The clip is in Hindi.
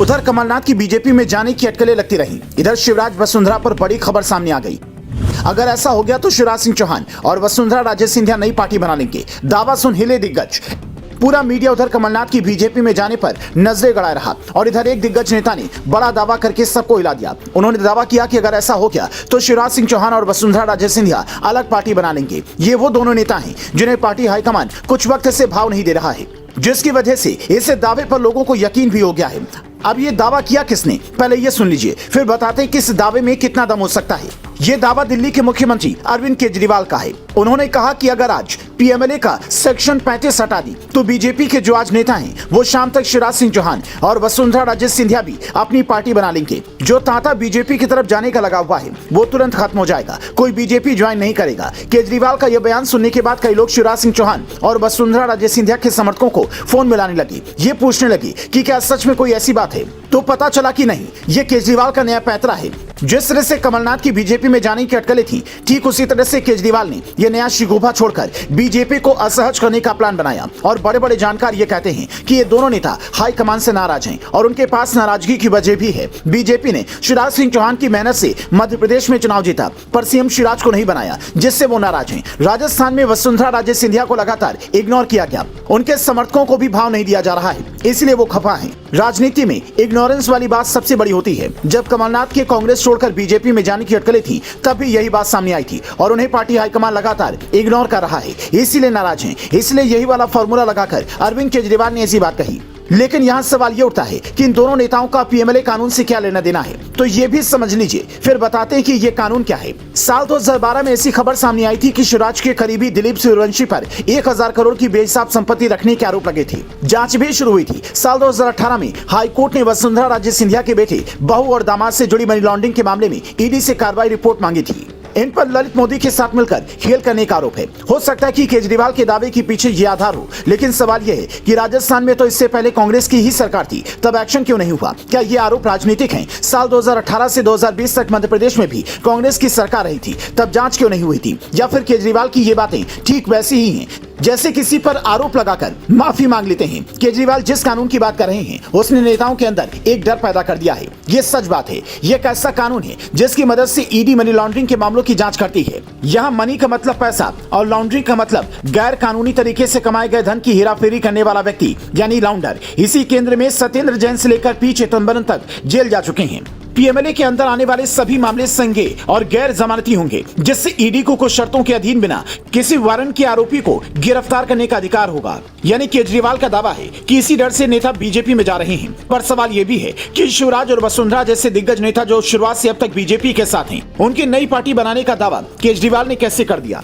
उधर कमलनाथ की बीजेपी में जाने की अटकलें लगती रही। इधर शिवराज वसुंधरा पर बड़ी खबर सामने आ गई। अगर ऐसा हो गया तो शिवराज सिंह चौहान और वसुंधरा राजे सिंधिया नई पार्टी बना लेंगे। दावा सुन हिले दिग्गज। पूरा मीडिया उधर कमलनाथ की बीजेपी में जाने पर नजरें गड़ाए रहा और इधर एक दिग्गज नेता ने बड़ा दावा करके सबको हिला दिया। उन्होंने दावा किया कि अगर ऐसा हो गया तो शिवराज सिंह चौहान और वसुंधरा राजे सिंधिया अलग पार्टी बना लेंगे। ये वो दोनों नेता हैं जिन्हें पार्टी हाईकमान कुछ वक्त से भाव नहीं दे रहा है, जिसकी वजह से इस दावे पर लोगों को यकीन भी हो गया है। अब ये दावा किया किसने, पहले ये सुन लीजिए, फिर बताते हैं कि इस दावे में कितना दम हो सकता है। ये दावा दिल्ली के मुख्यमंत्री अरविंद केजरीवाल का है। उन्होंने कहा कि अगर आज पीएमएलए का सेक्शन 35 हटा दी तो बीजेपी के जो आज नेता हैं वो शाम तक शिवराज सिंह चौहान और वसुंधरा राजे सिंधिया भी अपनी पार्टी बना लेंगे। जो तांता बीजेपी की तरफ जाने का लगा हुआ है वो तुरंत खत्म हो जाएगा। कोई बीजेपी ज्वाइन नहीं करेगा। केजरीवाल का यह बयान सुनने के बाद कई लोग शिवराज सिंह चौहान और वसुंधरा राजे सिंधिया के समर्थकों को फोन मिलाने लगे। ये पूछने लगी कि क्या सच में कोई ऐसी बात है। तो पता चला कि नहीं, ये केजरीवाल का नया पैंतरा है। जिस तरह से कमलनाथ की बीजेपी में जाने की अटकलें थी, ठीक उसी तरह से केजरीवाल ने यह नया शिगुफा छोड़कर बीजेपी को असहज करने का प्लान बनाया। और बड़े बड़े जानकार ये कहते हैं कि ये दोनों नेता हाईकमान से नाराज हैं और उनके पास नाराजगी की वजह भी है। बीजेपी ने शिवराज सिंह चौहान की मेहनत से मध्य प्रदेश में चुनाव जीता, पर सीएम शिवराज को नहीं बनाया, जिससे वो नाराज हैं। राजस्थान में वसुंधरा राजे सिंधिया को लगातार इग्नोर किया गया। उनके समर्थकों को भी भाव नहीं दिया जा रहा है, इसलिए वो खफा हैं। राजनीति में इग्नोरेंस वाली बात सबसे बड़ी होती है। जब कमलनाथ के कांग्रेस छोड़कर बीजेपी में जाने की अटकलें थी तब भी यही बात सामने आई थी और उन्हें पार्टी हाईकमान लगातार इग्नोर कर रहा है, इसीलिए नाराज हैं। इसलिए यही वाला फॉर्मूला लगाकर अरविंद केजरीवाल ने ऐसी बात कही। लेकिन यहाँ सवाल ये उठता है कि इन दोनों नेताओं का पीएमएलए कानून से क्या लेना देना है, तो ये भी समझ लीजिए। फिर बताते हैं कि ये कानून क्या है। साल 2012 में ऐसी खबर सामने आई थी कि शिवराज के करीबी दिलीप सूर्यवंशी पर 1000 करोड़ की बेहिसाब संपत्ति रखने के आरोप लगे थे। जांच भी शुरू हुई थी। साल 2018 में हाईकोर्ट ने वसुंधरा राजे सिंधिया के बेटे, बहू और दामाद से जुड़ी मनी लॉन्ड्रिंग के मामले में ईडी से कार्रवाई रिपोर्ट मांगी थी। इन पर ललित मोदी के साथ मिलकर खेल करने का आरोप है। हो सकता है कि केजरीवाल के दावे के पीछे ये आधार हो, लेकिन सवाल यह है कि राजस्थान में तो इससे पहले कांग्रेस की ही सरकार थी, तब एक्शन क्यों नहीं हुआ? क्या ये आरोप राजनीतिक हैं? साल 2018 से 2020 तक मध्य प्रदेश में भी कांग्रेस की सरकार रही थी, तब जांच क्यों नहीं हुई थी? या फिर केजरीवाल की ये बातें ठीक वैसी ही हैं जैसे किसी पर आरोप लगाकर माफी मांग लेते हैं? केजरीवाल जिस कानून की बात कर रहे हैं उसने नेताओं के अंदर एक डर पैदा कर दिया है। ये सच बात है। ये एक ऐसा कानून है जिसकी मदद से ईडी मनी लॉन्ड्रिंग के मामलों की जांच करती है। यहाँ मनी का मतलब पैसा और लॉन्ड्रिंग का मतलब गैर कानूनी तरीके से कमाए गए धन की हेराफेरी करने वाला व्यक्ति, यानी लाउंडर। इसी केंद्र में सत्येंद्र जैन से लेकर पी चिदंबरम तक जेल जा चुके हैं। पीएमएलए के अंदर आने वाले सभी मामले संज्ञेय और गैर जमानती होंगे, जिससे ईडी को कुछ शर्तों के अधीन बिना किसी वारंट के आरोपी को गिरफ्तार करने का अधिकार होगा। यानी केजरीवाल का दावा है कि इसी डर से नेता बीजेपी में जा रहे हैं। पर सवाल यह भी है कि शिवराज और वसुंधरा जैसे दिग्गज नेता जो शुरुआत से अब तक बीजेपी के साथ हैं, उनकी नई पार्टी बनाने का दावा केजरीवाल ने कैसे कर दिया?